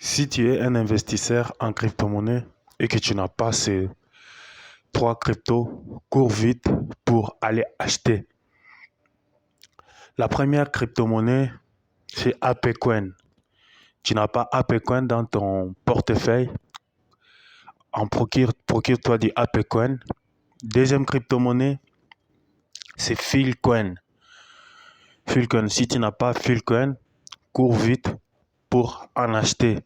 Si tu es un investisseur en crypto-monnaie et que tu n'as pas ces trois cryptos, cours vite pour aller acheter. La première crypto-monnaie, c'est ApeCoin. Tu n'as pas ApeCoin dans ton portefeuille, procure-toi du ApeCoin. Deuxième crypto-monnaie, c'est Philcoin. Philcoin, si tu n'as pas Philcoin, cours vite pour en acheter.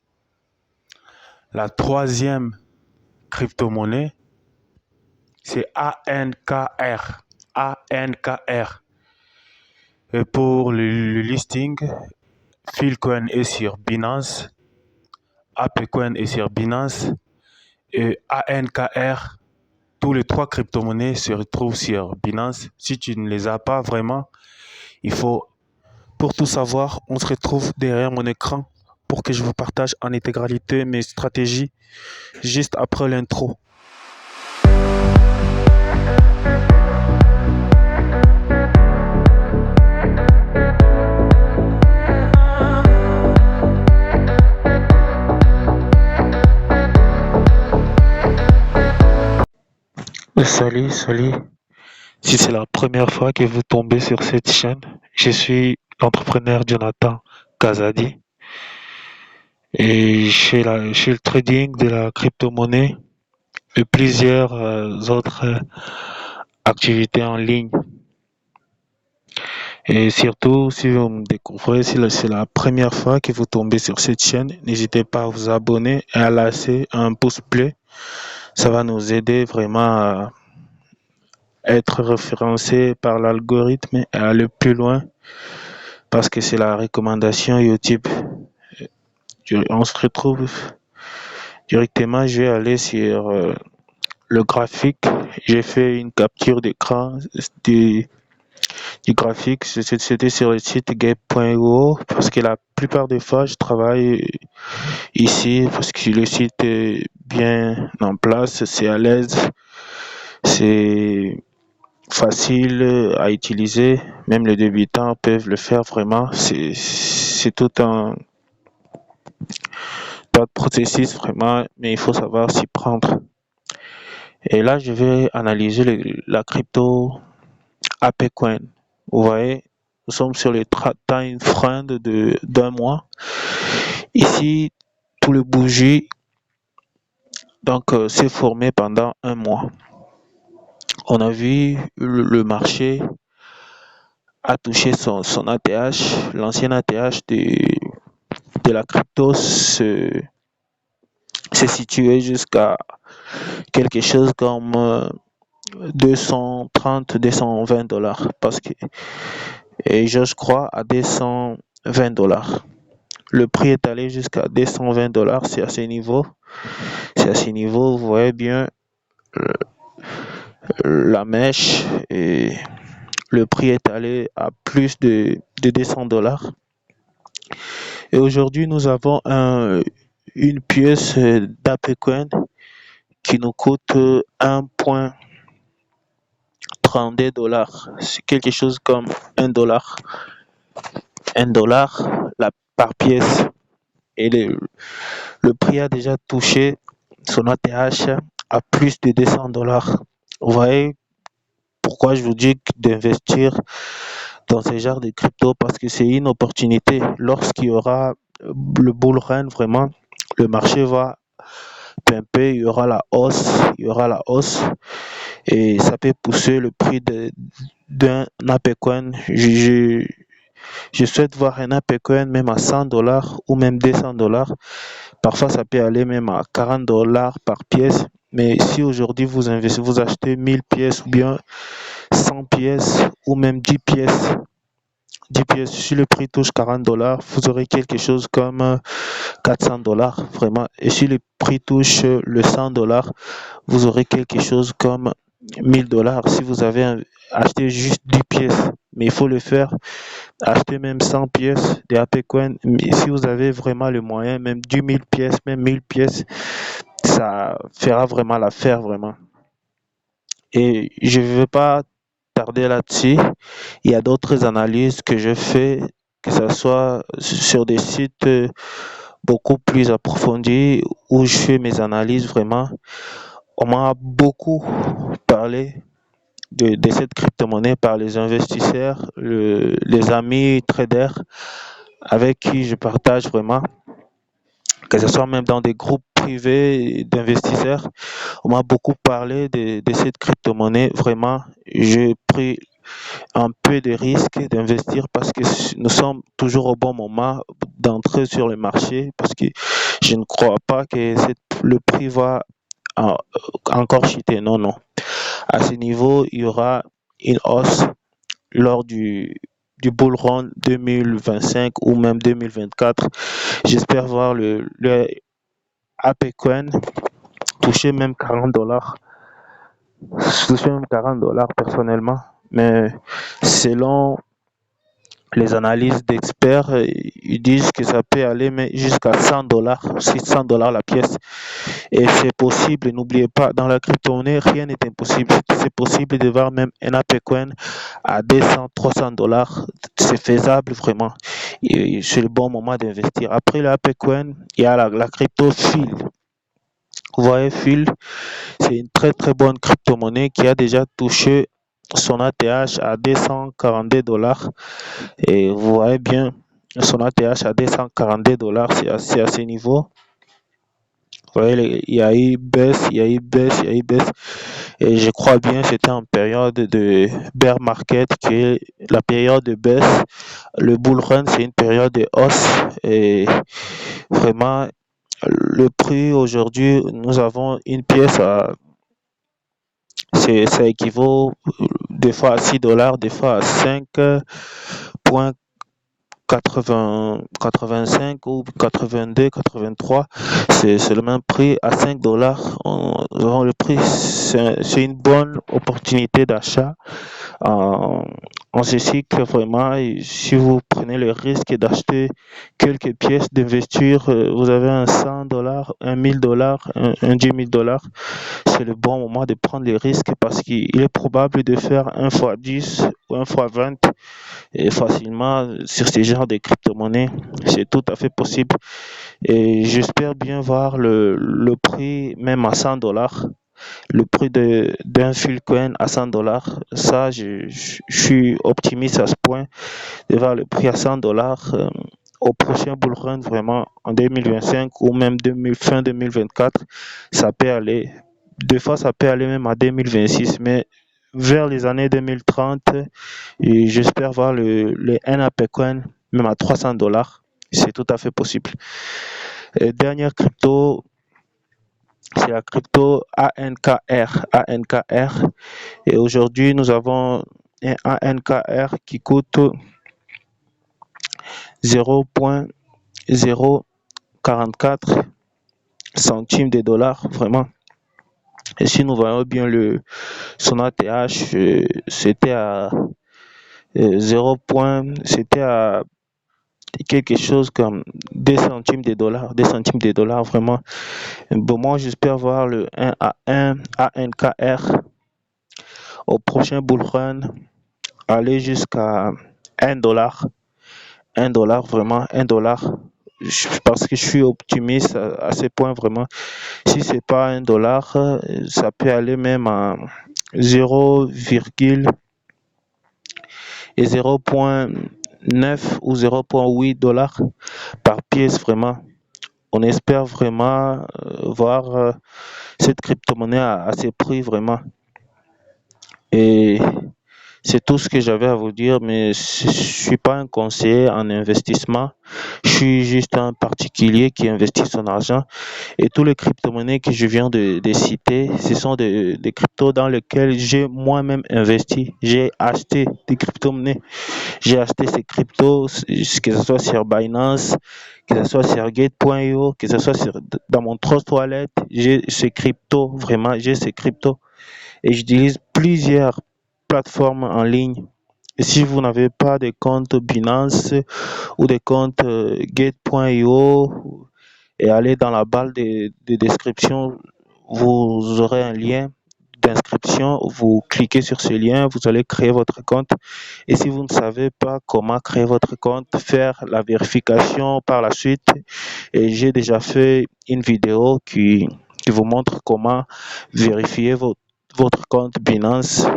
La troisième crypto-monnaie, c'est ANKR. ANKR. Et pour le listing, Philcoin est sur Binance, ApeCoin est sur Binance et ANKR. Tous les trois crypto-monnaies se retrouvent sur Binance. Si tu ne les as pas vraiment, il faut, pour tout savoir, on se retrouve derrière mon écran pour que je vous partage en intégralité mes stratégies juste après l'intro. Salut. Si c'est la première fois que vous tombez sur cette chaîne, je suis l'entrepreneur Jonathan Kazadi et je fais le trading de la crypto-monnaie et plusieurs autres activités en ligne. Et surtout, si vous me découvrez, si c'est la première fois que vous tombez sur cette chaîne, n'hésitez pas à vous abonner et à lâcher un pouce bleu. Ça va nous aider vraiment à être référencé par l'algorithme et aller plus loin parce que c'est la recommandation YouTube. On se retrouve directement. Je vais aller sur le graphique. J'ai fait une capture d'écran du graphique. C'était sur le site gap.io parce que la plupart des fois je travaille ici parce que le site est bien en place, c'est à l'aise, c'est facile à utiliser, même les débutants peuvent le faire vraiment. C'est tout un tas de processus vraiment, mais il faut savoir s'y prendre. Et là, je vais analyser la crypto ApeCoin. Vous voyez, nous sommes sur les time frame d'un mois. Ici, tout le bougie s'est formé pendant un mois. On a vu le marché a touché son ATH, l'ancien ATH de la crypto s'est situé jusqu'à quelque chose comme 230, 220 dollars et je crois à 220 dollars. Le prix est allé jusqu'à 220 dollars, c'est à ce niveau. Vous voyez bien la mèche et le prix est allé à plus de 200 dollars. Et aujourd'hui, nous avons une pièce d'ApeCoin qui nous coûte 1,32 dollars. C'est quelque chose comme 1 dollar. 1 dollar par pièce. Et le prix a déjà touché son ATH à plus de 200 dollars. Vous voyez pourquoi je vous dis d'investir dans ce genre de crypto, parce que c'est une opportunité. Lorsqu'il y aura le bull run, vraiment, le marché va pimper, il y aura la hausse et ça peut pousser le prix d'un ApeCoin. Je souhaite voir un ApeCoin même à 100 dollars ou même 200 dollars. Parfois, ça peut aller même à 40 dollars par pièce. Mais si aujourd'hui vous achetez 1000 pièces ou bien 100 pièces ou même 10 pièces, si le prix touche 40 dollars, vous aurez quelque chose comme 400 dollars, vraiment. Et si le prix touche le 100 dollars, vous aurez quelque chose comme 1000 dollars si vous avez acheté juste 10 pièces. Mais il faut le faire, acheter même 100 pièces de ApeCoin. Mais si vous avez vraiment le moyen, même 10 000 pièces, même 1000 pièces, ça fera vraiment l'affaire, vraiment. Et je ne veux pas tarder là-dessus. Il y a d'autres analyses que je fais, que ce soit sur des sites beaucoup plus approfondi où je fais mes analyses vraiment. On m'a beaucoup parlé de cette crypto-monnaie par les investisseurs, les amis traders avec qui je partage vraiment, que ce soit même dans des groupes privés d'investisseurs. On m'a beaucoup parlé de cette crypto-monnaie. Vraiment, j'ai pris un peu de risque d'investir parce que nous sommes toujours au bon moment d'entrer sur le marché parce que je ne crois pas que le prix va en- encore chuter. Non, non. À ce niveau, il y aura une hausse lors du bull run 2025 ou même 2024. J'espère voir le ApeCoin toucher même $40. Toucher même $40 personnellement. Mais selon les analyses d'experts, ils disent que ça peut aller mais jusqu'à $100, $600 la pièce. Et c'est possible, n'oubliez pas, dans la crypto-monnaie, rien n'est impossible. C'est possible de voir même un ApeCoin à 200, $300. C'est faisable vraiment. Et c'est le bon moment d'investir. Après l'ApeCoin, il y a la crypto FIL. Vous voyez, FIL, c'est une très très bonne crypto-monnaie qui a déjà touché son ATH à $242. Et vous voyez bien, son ATH à $242, c'est à ce niveau. Vous voyez, il y a eu baisse, il y a eu baisse, il y a eu baisse. Et je crois bien que c'était en période de bear market, qui est la période de baisse. Le bull run, c'est une période de hausse. Et vraiment, le prix aujourd'hui, nous avons une pièce à, ça équivaut des fois à $6, des fois à 5,85 ou 82, 83, c'est le même prix à $5. Le prix, c'est une bonne opportunité d'achat. Euh, on se dit que vraiment, si vous prenez le risque d'acheter quelques pièces, d'investir, vous avez un $100, un $1000, un $10 000, c'est le bon moment de prendre les risques parce qu'il est probable de faire un fois 10 ou un fois 20 et facilement sur ce genre de crypto-monnaie. C'est tout à fait possible. Et j'espère bien voir le prix même à $100, le prix d'un Filecoin à $100. Ça, je suis optimiste à ce point de voir le prix à $100 au prochain bull run vraiment en 2025 ou même fin 2024. Ça peut aller, des fois ça peut aller même à 2026, mais vers les années 2030, et j'espère voir le NAPcoin même à $300. C'est tout à fait possible. Et dernière crypto, c'est la crypto ANKR. ANKR. Et aujourd'hui, nous avons un ANKR qui coûte 0,044 centimes de dollars, vraiment. Et si nous voyons bien son ATH, c'était à 0, c'était à quelque chose comme 2 centimes de dollars, 2 centimes de dollars, vraiment. Bon, moi, j'espère voir le 1 à 1 ANKR au prochain bull run aller jusqu'à $1. $1, vraiment, $1. Parce que je suis optimiste à ce point, vraiment. Si c'est pas $1, ça peut aller même à 0, et 0,9 ou $0,8 par pièce, vraiment. On espère vraiment voir cette crypto-monnaie à ces prix, vraiment. Et c'est tout ce que j'avais à vous dire, mais je suis pas un conseiller en investissement. Je suis juste un particulier qui investit son argent. Et tous les crypto-monnaies que je viens de citer, ce sont des cryptos dans lesquels j'ai moi-même investi. J'ai acheté des crypto-monnaies. J'ai acheté ces cryptos, que ce soit sur Binance, que ce soit sur Gate.io, que ce soit dans mon Trust Wallet. J'ai ces cryptos, vraiment, j'ai ces cryptos. Et j'utilise plusieurs plateformes en ligne. Et si vous n'avez pas de compte Binance ou de compte Gate.io, et allez dans la barre de description, vous aurez un lien d'inscription, vous cliquez sur ce lien, vous allez créer votre compte. Et si vous ne savez pas comment créer votre compte, faire la vérification par la suite, et j'ai déjà fait une vidéo qui vous montre comment vérifier votre compte Binance,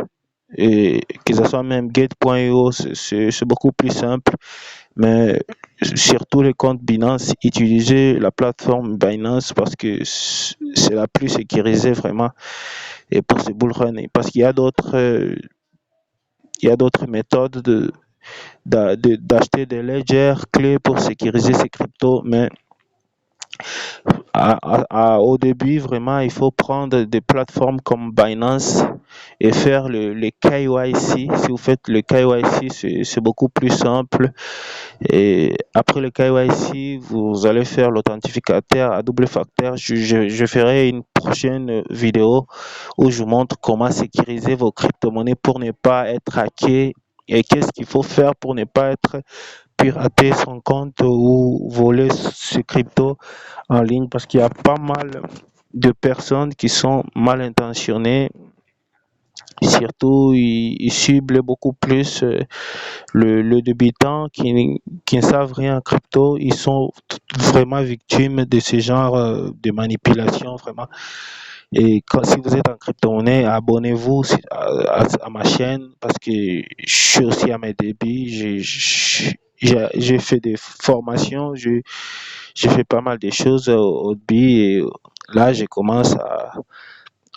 et que ce soit même Gate.io, c'est beaucoup plus simple. Mais surtout les comptes Binance, utilisez la plateforme Binance parce que c'est la plus sécurisée vraiment, et pour ce bull run. Parce qu'il y a d'autres méthodes d'acheter des ledgers clés pour sécuriser ces cryptos, mais au début, vraiment, il faut prendre des plateformes comme Binance et faire le KYC. Si vous faites le KYC, c'est beaucoup plus simple. Et après le KYC, vous allez faire l'authentificateur à double facteur. Je ferai une prochaine vidéo où je vous montre comment sécuriser vos crypto-monnaies pour ne pas être hacké, et qu'est-ce qu'il faut faire pour ne pas être pirater son compte ou voler ses cryptos en ligne, parce qu'il y a pas mal de personnes qui sont mal intentionnées. Surtout, ils ciblent beaucoup plus le débutant qui ne savent rien en crypto. Ils sont vraiment victimes de ce genre de manipulation, vraiment. Et si vous êtes en crypto-monnaie, abonnez-vous à ma chaîne, parce que je suis aussi à mes débuts. J'ai fait des formations, j'ai fait pas mal de choses au début, et là, je commence à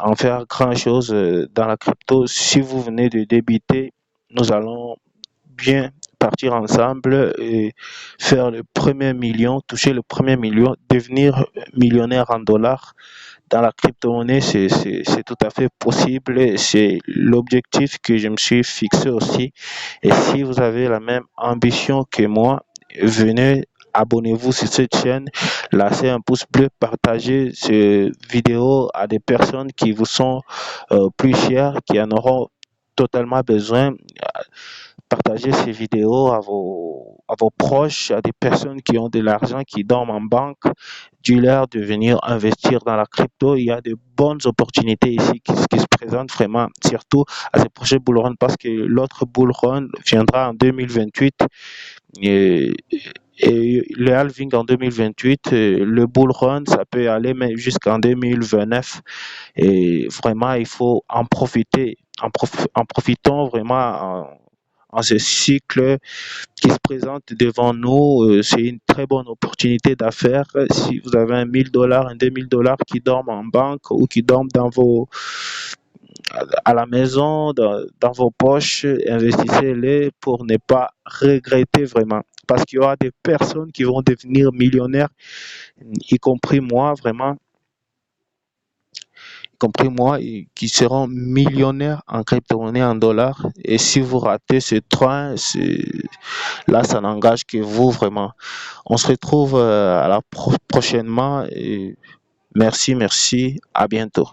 en faire grand chose dans la crypto. Si vous venez de débuter, nous allons bien partir ensemble et faire le premier million, toucher le premier million, devenir millionnaire en dollars. Dans la crypto-monnaie, c'est tout à fait possible. C'est l'objectif que je me suis fixé aussi. Et si vous avez la même ambition que moi, venez, abonnez-vous sur cette chaîne, lâchez un pouce bleu, partagez cette vidéo à des personnes qui vous sont plus chères, qui en auront totalement besoin. Partagez ces vidéos à vos proches, à des personnes qui ont de l'argent, qui dorment en banque. Dis-leur de venir investir dans la crypto. Il y a de bonnes opportunités ici qui se présentent vraiment, surtout à ce prochain bull run, parce que l'autre bull run viendra en 2028. Et, et le halving en 2028, le bull run, ça peut aller même jusqu'en 2029. Et vraiment, il faut en profiter. En profitons vraiment en ce cycle qui se présente devant nous. C'est une très bonne opportunité d'affaires. Si vous avez un 1000 $, un 2000 $ qui dorment en banque ou qui dorment à la maison, dans vos poches, investissez-les pour ne pas regretter vraiment. Parce qu'il y aura des personnes qui vont devenir millionnaires, y compris moi, vraiment, compris moi, qui seront millionnaires en crypto-monnaie, en dollars. Et si vous ratez ce train, là, ça n'engage que vous, vraiment. On se retrouve prochainement. Et merci, merci. À bientôt.